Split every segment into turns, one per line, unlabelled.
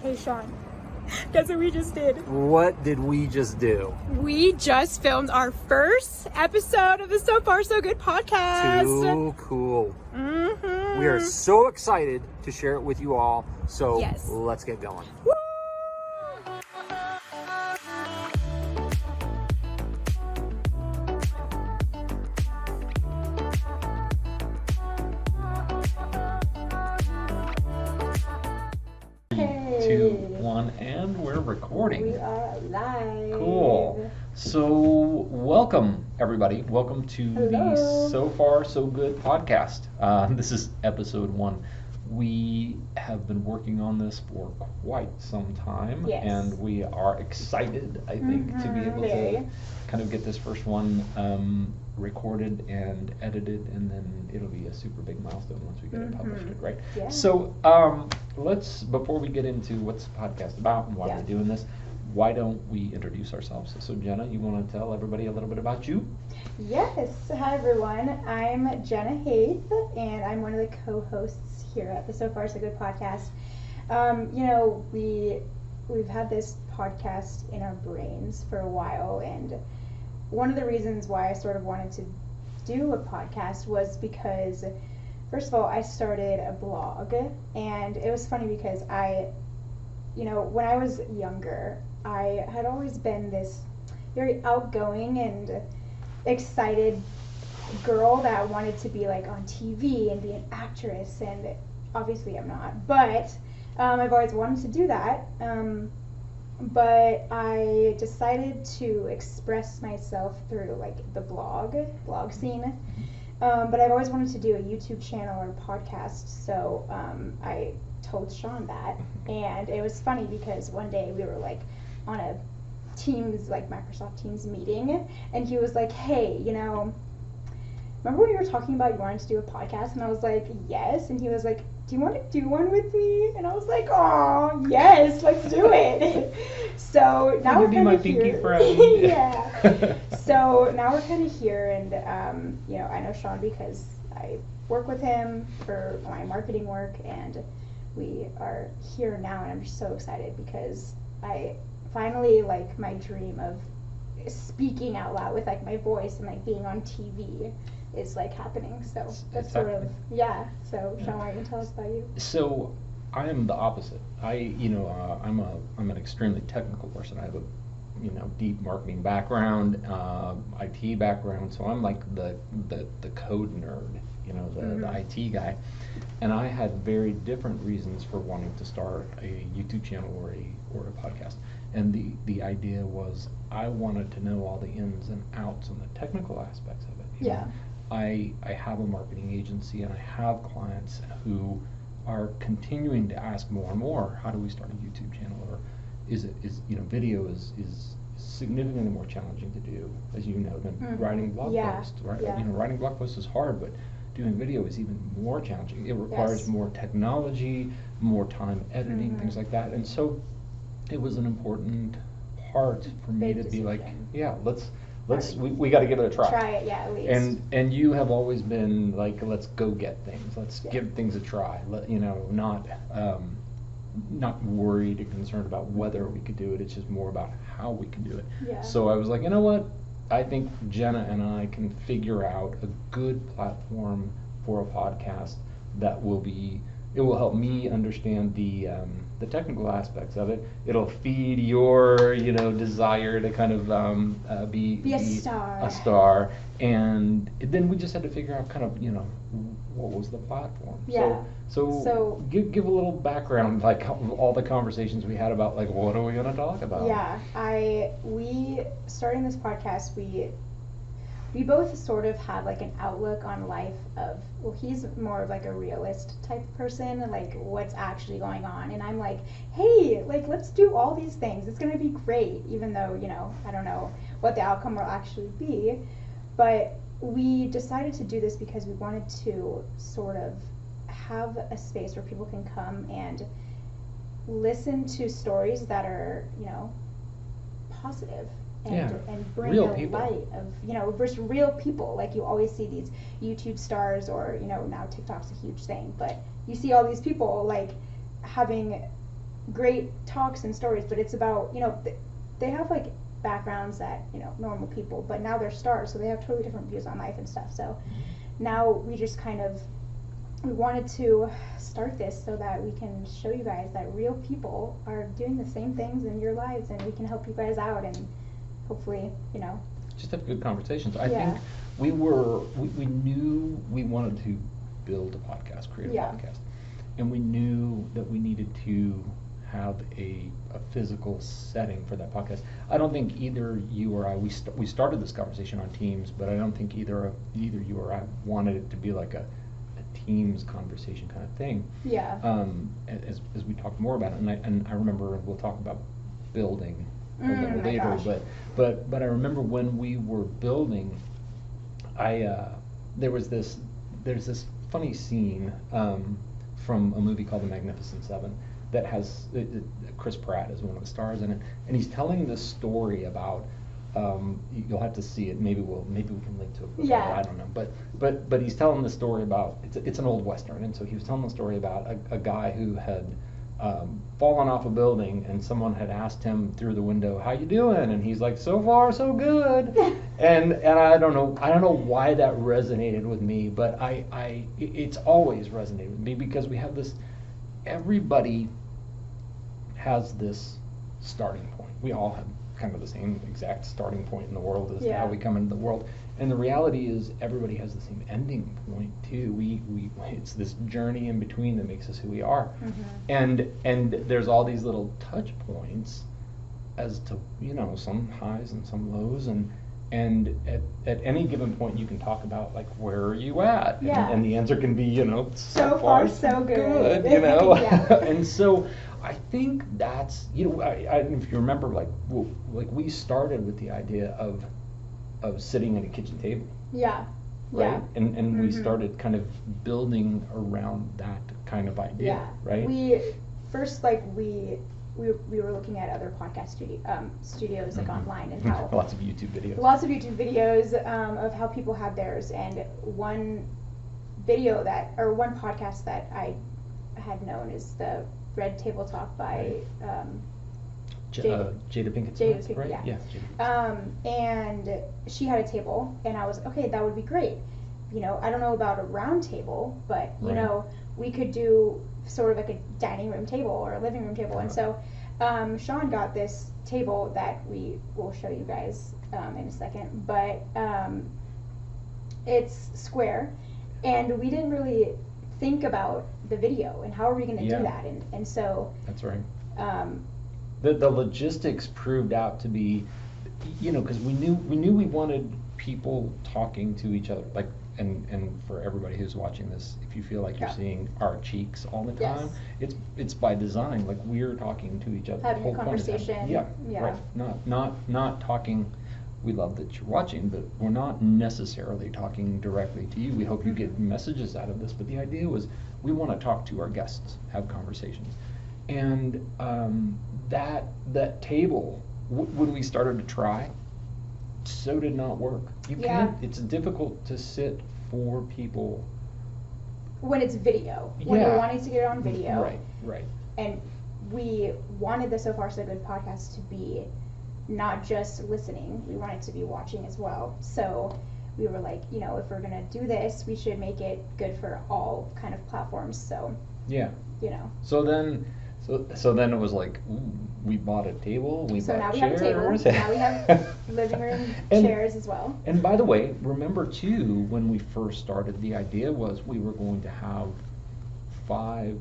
Hey, Sean, guess what we just did?
What did we just do?
We just filmed our first episode of the So Far So Good podcast.
Too cool.
Mm-hmm.
We are so excited to share it with you all. So
Yes.
let's get going.
Woo!
Three, two, one, and we're recording.
We are live.
Cool. So, welcome everybody. Welcome to
Hello.
the So Far So Good podcast. This is episode 1. We have been working on this for quite some time,
Yes.
and we are excited, I think, to be able to kind of get this first one recorded and edited, and then it'll be a super big milestone once we get it published, right?
Yeah.
So, let's, before we get into what's the podcast about and why we're doing this, why don't we introduce ourselves? So Jenna, you want to tell everybody a little bit about you?
Yes. Hi, everyone. I'm Jenna Haith, and I'm one of the co-hosts here at the So Far So Good podcast. We've had this podcast in our brains for a while, and one of the reasons why I sort of wanted to do a podcast was because, first of all, I started a blog, and it was funny because when I was younger, I had always been this very outgoing and excited girl that wanted to be like on TV and be an actress, and obviously I'm not, but I've always wanted to do that, but I decided to express myself through like the blog scene, but I've always wanted to do a YouTube channel or podcast, so I told Sean that, and it was funny because one day we were like on a Teams, like Microsoft Teams meeting, and he was like, hey, remember when you were talking about you wanted to do a podcast? And I was like, yes. And he was like, do you want to do one with me? And I was like, oh, yes, let's do it. So now we're kind of here.
Pinky friend.
Yeah. So now we're kind of here, and I know Sean because I work with him for my marketing work, and we are here now, and I'm just so excited because I finally, like, my dream of speaking out loud with like my voice and like being on TV is like happening. So that's sort of So Sean, why don't you tell us about you?
So I am the opposite. I'm an extremely technical person. I have a deep marketing background, IT background. So I'm like the code nerd, the IT guy. And I had very different reasons for wanting to start a YouTube channel or a podcast. And the idea was I wanted to know all the ins and outs and the technical aspects of it.
Yeah.
I have a marketing agency, and I have clients who are continuing to ask more and more, how do we start a YouTube channel? Or video is significantly more challenging to do, as you know, than writing blog posts, right?
Yeah.
Writing blog posts is hard, but doing video is even more challenging. It requires more technology, more time editing, things like that. And so it was an important part for me to be like, we got to give it a try.
Try it, at least.
And you have always been like, let's go get things. Let's give things a try. Not worried and concerned about whether we could do it. It's just more about how we can do it.
Yeah.
So I was like, you know what? I think Jenna and I can figure out a good platform for a podcast that will help me understand the technical aspects of it. It'll feed your desire to kind of be a star, and then we just had to figure out kind of what was the platform.
Yeah.
So give a little background, like all the conversations we had about like what are we going to talk about.
Yeah, we starting this podcast, we both sort of have like an outlook on life of, well, he's more of like a realist type person, like what's actually going on, and I'm like, hey, like let's do all these things, it's gonna be great, even though I don't know what the outcome will actually be. But we decided to do this because we wanted to sort of have a space where people can come and listen to stories that are positive and bring
real
a
people.
light of just real people. Like you always see these YouTube stars, or now TikTok's a huge thing, but you see all these people like having great talks and stories, but it's about, you know, they have like backgrounds that, you know, normal people, but now they're stars, so they have totally different views on life and stuff. So now we just kind of, we wanted to start this so that we can show you guys that real people are doing the same things in your lives, and we can help you guys out, and hopefully, you know,
just have good conversations. I
Yeah.
think we knew we wanted to build a podcast, create a
Yeah.
podcast, and we knew that we needed to have a physical setting for that podcast. I don't think either you or I, we started this conversation on Teams, but I don't think either you or I wanted it to be like a Teams conversation kind of thing.
yeah.
As we talk more about it, and I remember we'll talk about building a little
my
later,
gosh.
but I remember when we were building, there's this funny scene from a movie called The Magnificent Seven that has Chris Pratt is one of the stars in it, and he's telling this story about. You'll have to see it. Maybe we can link to it.
Yeah.
I don't know. But he's telling the story about it's an old western, and so he was telling the story about a guy who had fallen off a building, and someone had asked him through the window, "How you doing?" And he's like, "So far, so good." and I don't know why that resonated with me, but it's always resonated with me because we have this. Everybody has this starting point. We all have kind of the same exact starting point in the world as
Yeah.
how we come into the world. And the reality is everybody has the same ending point too. It's this journey in between that makes us who we are.
Mm-hmm.
And there's all these little touch points as to, you know, some highs and some lows, and at any given point you can talk about like where are you at?
Yeah.
And the answer can be, you know,
So far, so good.
you know.
Yeah.
And so I think that's, you know, if you remember, like we started with the idea of sitting at a kitchen table,
Yeah.
right?
Yeah.
And we
Mhm.
started kind of building around that kind of idea,
Yeah.
right?
We first we were looking at other podcast studios like
Mhm.
online, and how
lots of YouTube videos.
lots of YouTube videos of how people had theirs, and one podcast that I had known is the Red Table Talk by
Jada Pinkett
Jada
Smith,
Pinkett,
right?
yeah.
Jada.
And she had a table, and I was okay, that would be great. You know, I don't know about a round table, but you
Right.
know, we could do sort of like a dining room table or a living room table. And so Sean got this table that we will show you guys in a second, but it's square, and we didn't really think about the video and how are we going to
Yeah.
do that, and so
That's right.
um,
The logistics proved out to be, you know, because we knew we wanted people talking to each other, like, and for everybody who's watching this, if you feel like you're
Yeah.
seeing our cheeks all the time,
Yes.
it's by design. Like we're talking to each other.
Having
the
a
whole point of time.
conversation.
Yeah,
Yeah.
right. Not talking. We love that you're watching, but we're not necessarily talking directly to you. We hope you get messages out of this. But the idea was we want to talk to our guests, have conversations, and that table when we started to try, so did not work. You
Yeah.
can't. It's difficult to sit for people.
when it's video, when you're
Yeah.
wanting to get it on video.
Right.
And we wanted the So Far So Good podcast to be not just listening, we want it to be watching as well. So we were like, you know, if we're gonna do this, we should make it good for all kind of platforms. So,
Yeah.
you know.
So then it was like, ooh, we bought a table.
So now
bought
we have a table.
chairs.
Now we have living room
And-
chairs as well.
And by the way, remember too, when we first started, the idea was we were going to have 5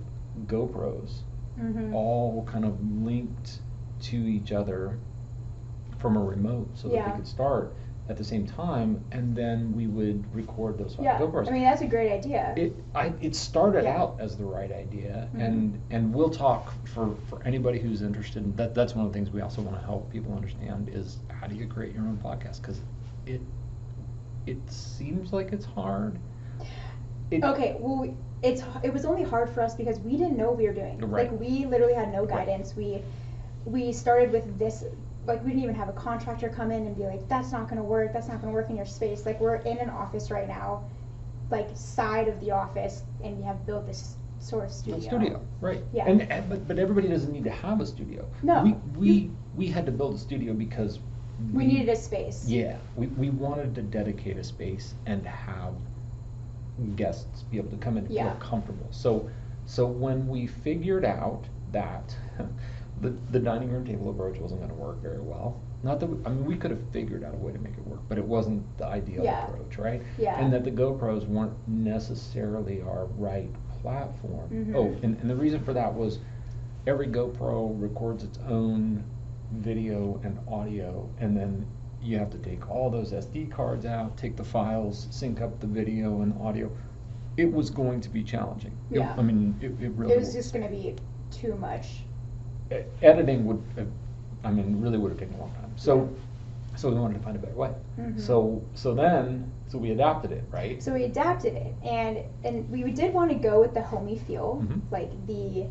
GoPros,
Mm-hmm.
all kind of linked to each other from a remote, so that
Yeah.
we could start at the same time, and then we would record those 5
Yeah,
GoPros.
I mean, that's a great idea.
It started
Yeah.
out as the right idea,
Mhm.
and we'll talk for anybody who's interested in that. That's one of the things we also want to help people understand is how do you create your own podcast, because it seems like it's hard.
Okay, well, it was only hard for us because we didn't know what we were doing.
Right.
Like, we literally had no
Right.
guidance. We started with this, like, we didn't even have a contractor come in and be like, that's not gonna work in your space. Like, we're in an office right now, like, side of the office, and we have built this sort of studio.
Studio, right?
Yeah.
But everybody doesn't need to have a studio.
No.
We had to build a studio because
we needed a space.
Yeah, we wanted to dedicate a space and have guests be able to come in and feel comfortable. So when we figured out that the dining room table approach wasn't going to work very well, not that we could have figured out a way to make it work, but it wasn't the ideal approach, right?
Yeah.
And that the GoPros weren't necessarily our right platform. Oh, and the reason for that was every GoPro records its own video and audio, and then you have to take all those SD cards out, take the files, sync up the video and audio. It was going to be challenging.
Yeah.
It really
was just going to be too much.
Editing would have, really would have taken a long time. So we wanted to find a better way. So we adapted it, right?
So we adapted it, and we did want to go with the homey feel, like the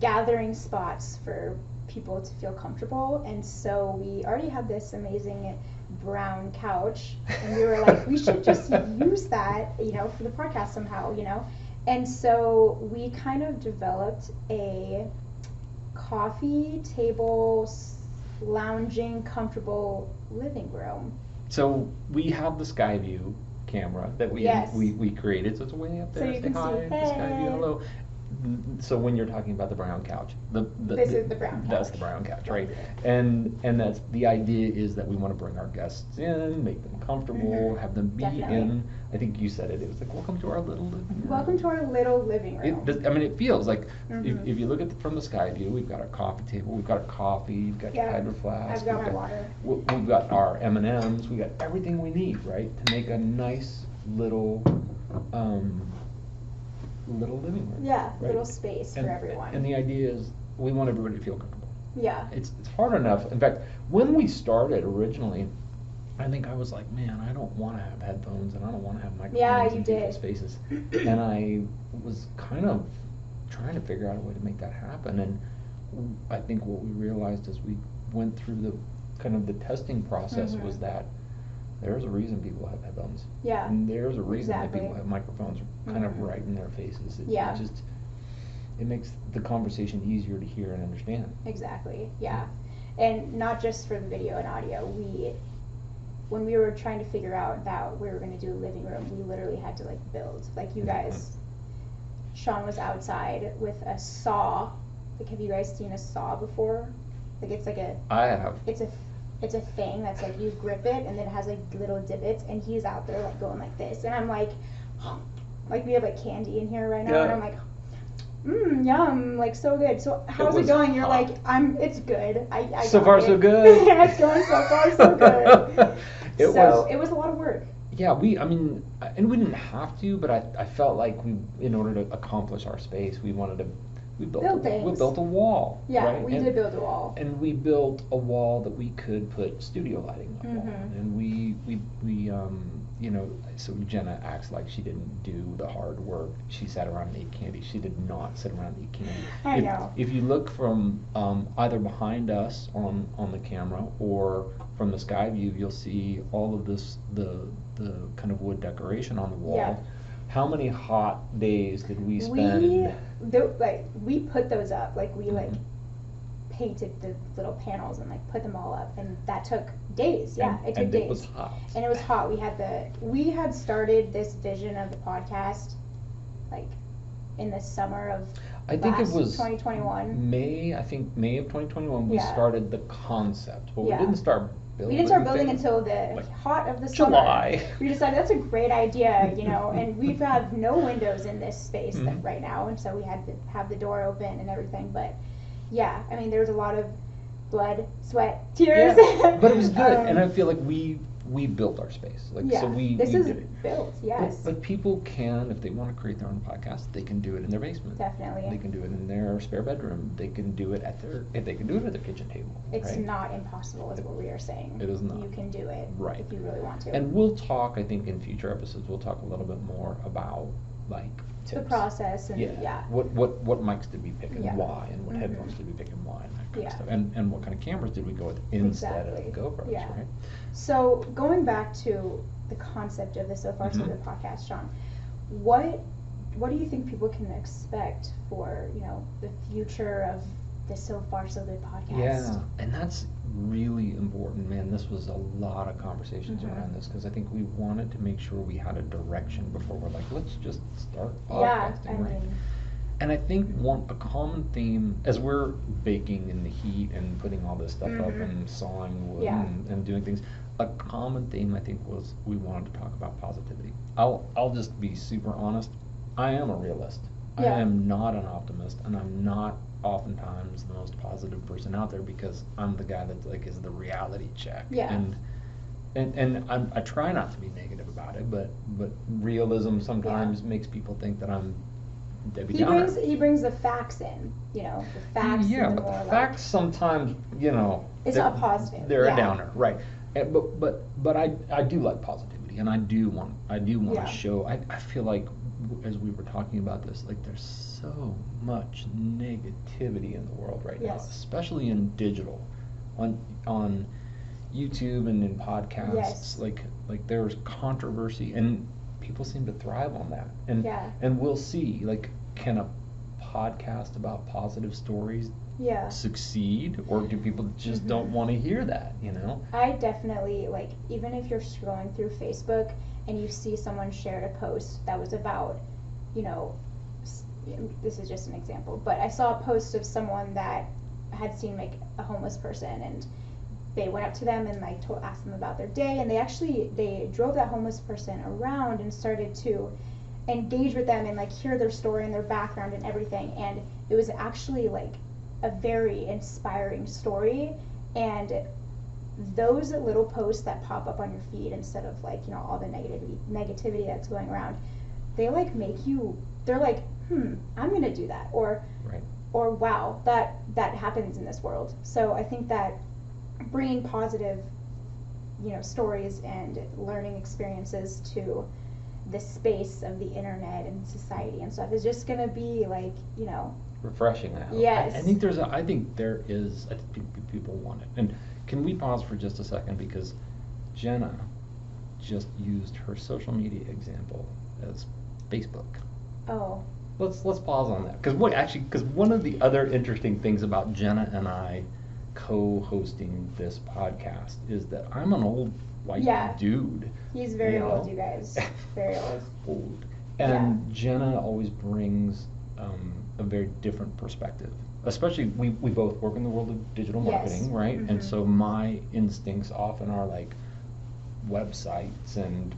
gathering spots for people to feel comfortable. And so we already had this amazing brown couch, and we were like, we should just use that, for the podcast somehow, And so we kind of developed a coffee table, lounging, comfortable living room.
So we have the Skyview camera that we created. So it's way up there.
So you can
hi,
see,
the Skyview, hello. So when you're talking about the brown couch,
this is the brown couch.
That's the brown couch, right? And that's the idea, is that we want to bring our guests in, make them comfortable, have them be in. I think you said it was like, welcome to our little living room.
Welcome to our little living room.
It feels like if you look at from the Skyview, we've got our coffee table, we've got our coffee, you've got your hydro flask,
I've got my water.
We've got our M&Ms, we got everything we need, right, to make a nice little living room.
Yeah,
right?
little space for everyone.
And the idea is we want everybody to feel comfortable.
Yeah.
It's hard enough. In fact, when we started originally, I think I was like, man, I don't want to have headphones and I don't want to have microphones in people's faces. And I was kind of trying to figure out a way to make that happen. And I think what we realized as we went through the kind of the testing process was that there's a reason people have headphones.
Yeah.
And there's a reason that people have microphones kind of right in their faces. It makes the conversation easier to hear and understand.
Exactly. Yeah. And not just for the video and audio. When we were trying to figure out that we were going to do a living room, we literally had to build. Like you guys, Sean was outside with a saw. Like, have you guys seen a saw before? Like, it's like a.
I have.
It's a thing that's like you grip it and then it has little divots, and he's out there going like this, and I'm like we have candy in here right now, and I'm like, yum, so good. So how's it going? You're like, it's good. I
so far so good.
It's going so far so good. It was a lot of work.
Yeah, and we didn't have to, but I felt like in order to accomplish our space, we built a wall.
Yeah,
right?
we did build a wall.
And we built a wall that we could put studio lighting up on. And we so Jenna acts like she didn't do the hard work. She sat around and ate candy. She did not sit around and eat candy.
I know.
If you look from either behind us on the camera or from the sky view, you'll see all of the kind of wood decoration on the wall.
Yeah.
How many hot days did we spend?
We put those up. We painted the little panels and put them all up, and that took days. Yeah, it took days.
It was hot.
And it was hot. We had started this vision of the podcast in the summer of
I think it was
2021.
May of 2021 we started the concept, but we didn't start building.
We didn't start building until the hot of the
July.
summer. We decided that's a great idea, and we've had no windows in this space right now, and so we had to have the door open and everything. But yeah, there was a lot of blood, sweat, tears.
Yeah, but it was good, and I feel like we built our space. So we
this
did
is
it.
built, yes.
But people can, if they want to create their own podcast, they can do it in their basement.
Definitely.
They can do it in their spare bedroom. They can do it at their kitchen table.
It's not impossible, is what we are saying.
It is not.
You can do it if you really want to.
And we'll talk, I think, in future episodes, we'll talk a little bit more about tips.
The process and
What mics did we pick and why, and what headphones did we pick and why, and that kind of stuff. And what kind of cameras did we go with instead of GoPros, right?
So going back to the concept of the So Far So Good podcast, Sean, what what do you think people can expect for, the future of the So Far So Good podcast?
Yeah, and that's really important, man. This was a lot of conversations around this because I think we wanted to make sure we had a direction before we're like, let's just start podcasting,
I
right?
mean,
And I think a common theme, as we're baking in the heat and putting all this stuff up and sawing wood and doing things, a common theme I think was we wanted to talk about positivity. I'll just be super honest. I am a realist. I am not an optimist, and I'm not oftentimes the most positive person out there because I'm the guy that like is the reality check.
Yeah.
And I try not to be negative about it, but realism sometimes makes people think that I'm Debbie Downer.
He brings the facts in, the facts.
Yeah,
and
but
more
the facts sometimes,
it's not positive.
They're a downer, right? But I do like positivity, and I do want to show. I feel like as we were talking about this, like there's so much negativity in the world right now, especially in digital, on YouTube and in podcasts.
Yes.
Like there's controversy, and people seem to thrive on that. And we'll see, like, can a podcast about positive stories succeed, or do people just don't want to hear that,
I definitely, like, even if you're scrolling through Facebook and you see someone shared a post that was about, this is just an example, but I saw a post of someone that had seen, like, a homeless person, and they went up to them and like asked them about their day, and they drove that homeless person around and started to engage with them and like hear their story and their background and everything, and it was actually like a very inspiring story. And those little posts that pop up on your feed instead of like all the negativity that's going around, they like make you, they're like, I'm gonna do that, or wow, that happens in this world. So I think that bringing positive, stories and learning experiences to the space of the internet and society and stuff is just gonna be like,
refreshing. I hope.
Yes.
I think there is. I think people want it. And can we pause for just a second, because Jenna just used her social media example as Facebook.
Oh.
Let's pause on that, because one of the other interesting things about Jenna and I co-hosting this podcast is that I'm an old white dude.
He's very old, you guys. Very old.
Old. And Jenna always brings a very different perspective. Especially, we both work in the world of digital marketing, right? And so my instincts often are like websites and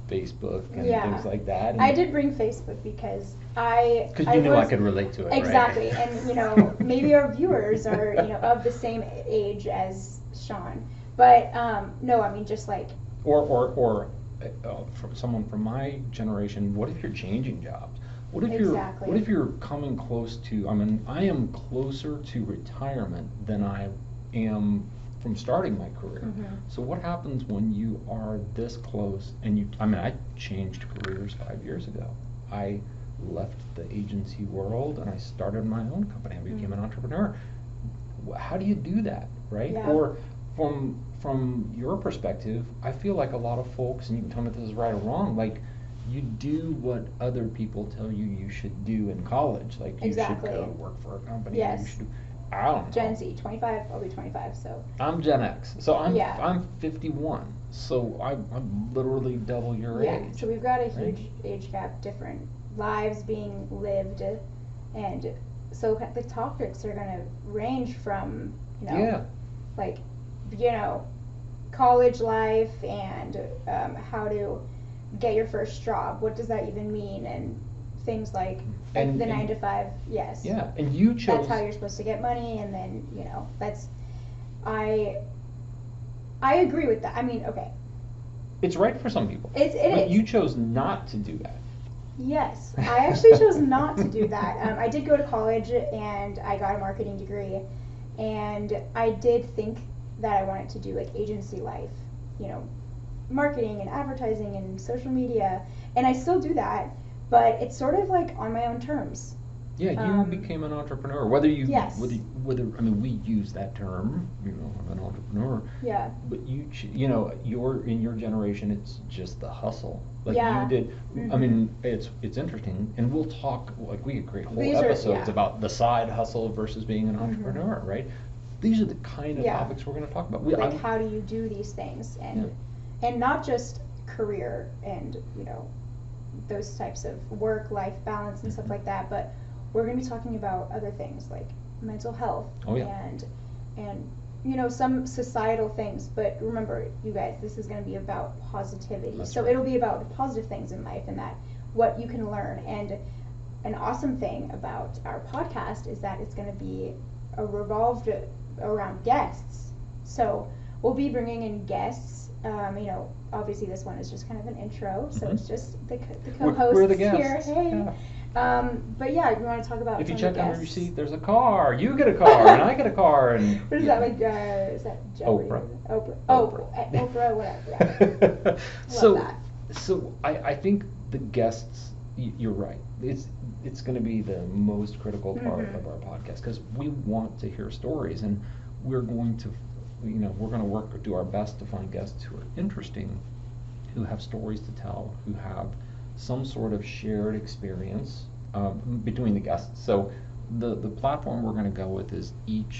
Facebook and things like that. And
I did bring Facebook because
Because you knew I could relate to it,
exactly.
right?
And maybe our viewers are of the same age as Sean, but no, I mean just like
or from someone from my generation. What if you're changing jobs? What if you're coming close to? I mean, I am closer to retirement than I am from starting my career. So what happens when you are this close and I changed careers 5 years ago. I left the agency world and I started my own company. I became an entrepreneur. How do you do that, right?
Yeah.
Or from your perspective, I feel like a lot of folks, and you can tell me if this is right or wrong, like you do what other people tell you should do in college. Like you should go work for a company.
Yes.
You should, I don't know.
Gen Z, 25, I'll be 25, so.
I'm Gen X, so I'm 51, so I'm literally double your age.
So we've got a huge age gap, different lives being lived, and so the topics are going to range from, like, college life and how to get your first job. What does that even mean? And things like the 9 to 5, yes.
Yeah, and you chose.
That's how you're supposed to get money, and then, that's, I agree with that. I mean, okay.
It's right for some people.
It is.
You chose not to do that.
Yes, I actually chose not to do that. I did go to college and I got a marketing degree, and I did think that I wanted to do like agency life, marketing and advertising and social media, and I still do that, but it's sort of like on my own terms.
Yeah, you became an entrepreneur. Whether you,
Yes.
whether I mean, we use that term. I'm an entrepreneur.
Yeah.
But in your generation, it's just the hustle. Like
Yeah.
you did.
Mm-hmm.
I mean, it's interesting, and we'll talk. Like we could create whole
These are-
episodes
yeah.
about the side hustle versus being an entrepreneur, right? These are the kind of
Yeah.
topics we're going to talk about.
How do you do these things, and not just career and those types of work-life balance and stuff like that, but we're going to be talking about other things like mental health and some societal things. But remember, you guys, this is going to be about positivity.
That's
so
right.
it'll be about the positive things in life and that what you can learn. And an awesome thing about our podcast is that it's going to be revolved around guests. So we'll be bringing in guests. Obviously this one is just kind of an intro, so it's just the co-hosts
we're the
here.
guests.
Hey.
Yeah.
But yeah, you want to talk about
If you
some of
check
the
under your
guests?
seat, there's a car. You get a car, and I get a car, and
What is that like? Is that Jeopardy?
Oprah.
Oprah, whatever. Yeah.
So I think the guests. You're right. It's going to be the most critical part of our podcast because we want to hear stories, and we're going to, we're going to do our best to find guests who are interesting, who have stories to tell, who have some sort of shared experience between the guests. So the platform we're going to go with is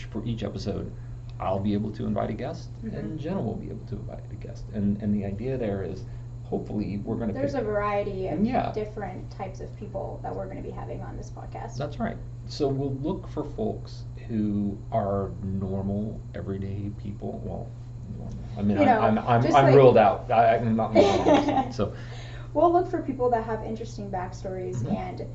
for each episode, I'll be able to invite a guest, and Jenna will be able to invite a guest, and the idea there is. Hopefully, we're going to.
There's a variety of different types of people that we're going to be having on this podcast.
That's right. So we'll look for folks who are normal, everyday people. Well, normal. I mean, I'm ruled out. I'm not normal. So
we'll look for people that have interesting backstories and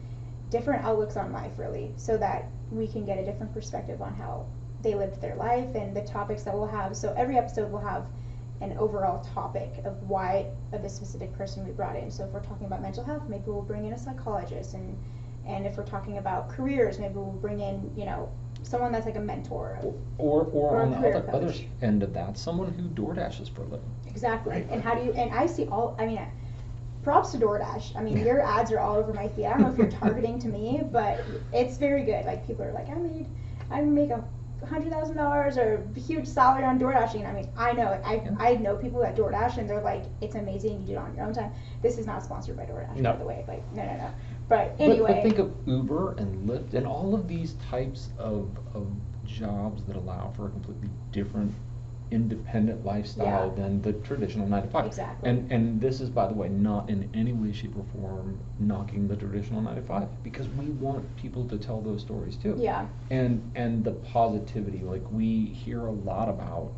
different outlooks on life, really, so that we can get a different perspective on how they lived their life and the topics that we'll have. So every episode will have an overall topic of why of a specific person we brought in. So if we're talking about mental health, maybe we'll bring in a psychologist, and if we're talking about careers, maybe we'll bring in someone that's like a mentor
or on the other
coach.
end of that, someone who DoorDashes for a living.
Exactly.
Right.
And how do you? And I see props to DoorDash. I mean, your ads are all over my feed. I don't know if you're targeting to me, but it's very good. Like people are like, I make $100,000 or a huge salary on DoorDashing. I mean, I know it. I know people that DoorDash, and they're like, it's amazing. You do it on your own time. This is not sponsored by DoorDash, by the way. Like, no. But anyway.
But think of Uber and Lyft and all of these types of jobs that allow for a completely different independent lifestyle than the traditional 9 to 5.
Exactly.
And this is, by the way, not in any way, shape, or form knocking the traditional 9 to 5, because we want people to tell those stories too.
Yeah.
And the positivity, like we hear a lot about,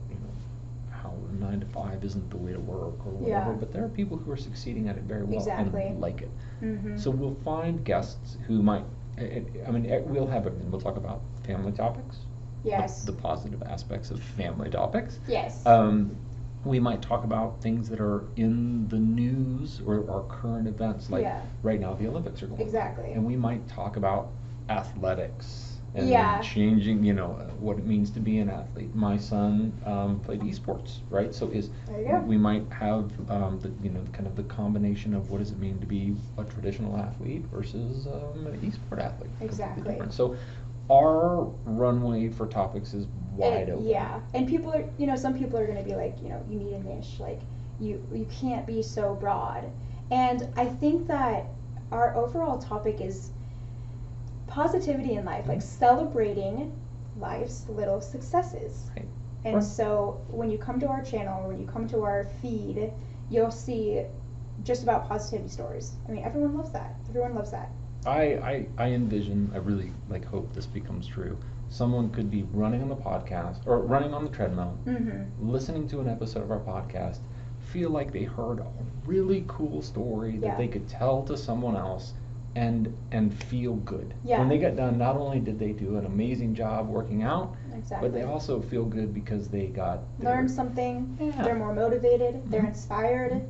how 9 to 5 isn't the way to work or whatever, but there are people who are succeeding at it very well and like it.
Mm-hmm.
So we'll find guests who might, we'll talk about family topics.
Yes.
The positive aspects of family topics.
Yes.
We might talk about things that are in the news or our current events, like right now the Olympics are going on.
Exactly.
And we might talk about athletics and changing, what it means to be an athlete. My son played esports, right? So we might have kind of the combination of what does it mean to be a traditional athlete versus an esport athlete.
Exactly.
So our runway for topics is wide open.
Yeah, and people are, some people are going to be like, you need a niche, like you can't be so broad. And I think that our overall topic is positivity in life, like celebrating life's little successes.
Right.
And so when you come to our channel, when you come to our feed, you'll see just about positivity stories. I mean, everyone loves that.
I envision, I really hope this becomes true. Someone could be running on the podcast or running on the treadmill, listening to an episode of our podcast, feel like they heard a really cool story that they could tell to someone else and feel good.
Yeah.
When they get done, not only did they do an amazing job working out,
exactly,
but they also feel good because they
learned something. Yeah. They're more motivated. They're inspired.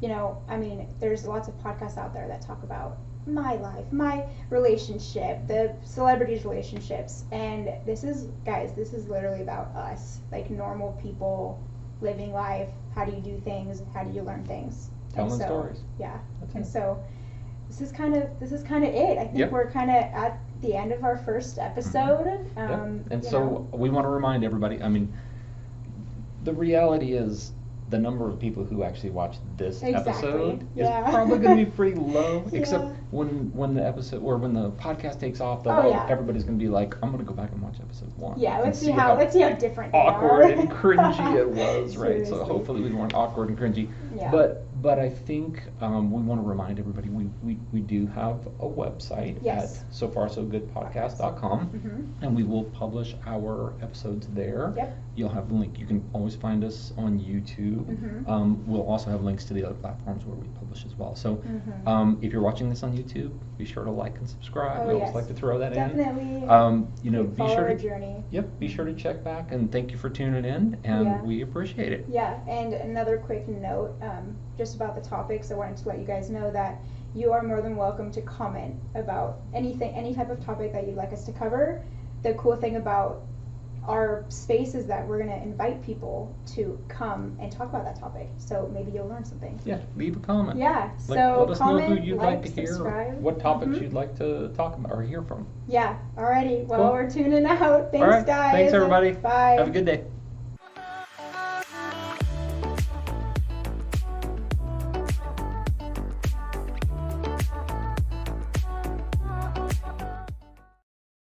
There's lots of podcasts out there that talk about my life, my relationship, the celebrities' relationships, and this is literally about us, like normal people living life. How do you do things? How do you learn things?
Telling stories.
Yeah.
That's
and
it.
so this is kind of it. I think we're kind of at the end of our first episode.
And
you
so
know.
we want to remind everybody, I mean, the reality is the number of people who actually watch this episode is
Yeah.
probably going to be pretty low,
Yeah.
except when the episode or when the podcast takes off, everybody's going to be like, I'm going to go back and watch episode 1.
Yeah,
and
let's see how different they
awkward
are.
and cringy it was, right?
Seriously.
So hopefully we weren't awkward and cringy.
Yeah.
But I think we want to remind everybody we do have a website
Yes.
at sofarsogoodpodcast.com, and we will publish our episodes there.
Yep.
You'll have a link. You can always find us on YouTube. We'll also have links to the other platforms where we publish as well. So if you're watching this on YouTube, be sure to like and subscribe. We always like to throw that
Definitely.
in. You know, be
follow
sure
our
to
journey.
Yep, be sure to check back, and thank you for tuning in, and we appreciate it.
Yeah, and another quick note, just about the topics, I wanted to let you guys know that you are more than welcome to comment about anything, any type of topic that you'd like us to cover. The cool thing about our space is that we're going to invite people to come and talk about that topic, so maybe you'll learn something.
Yeah, leave a comment.
Yeah,
Let
so
us
comment,
know who you'd like to hear,
subscribe.
what topics you'd like to talk about or hear from.
Yeah, alrighty, well,
Cool.
we're tuning out. Thanks,
All right,
guys.
thanks everybody.
Bye.
Have a good day.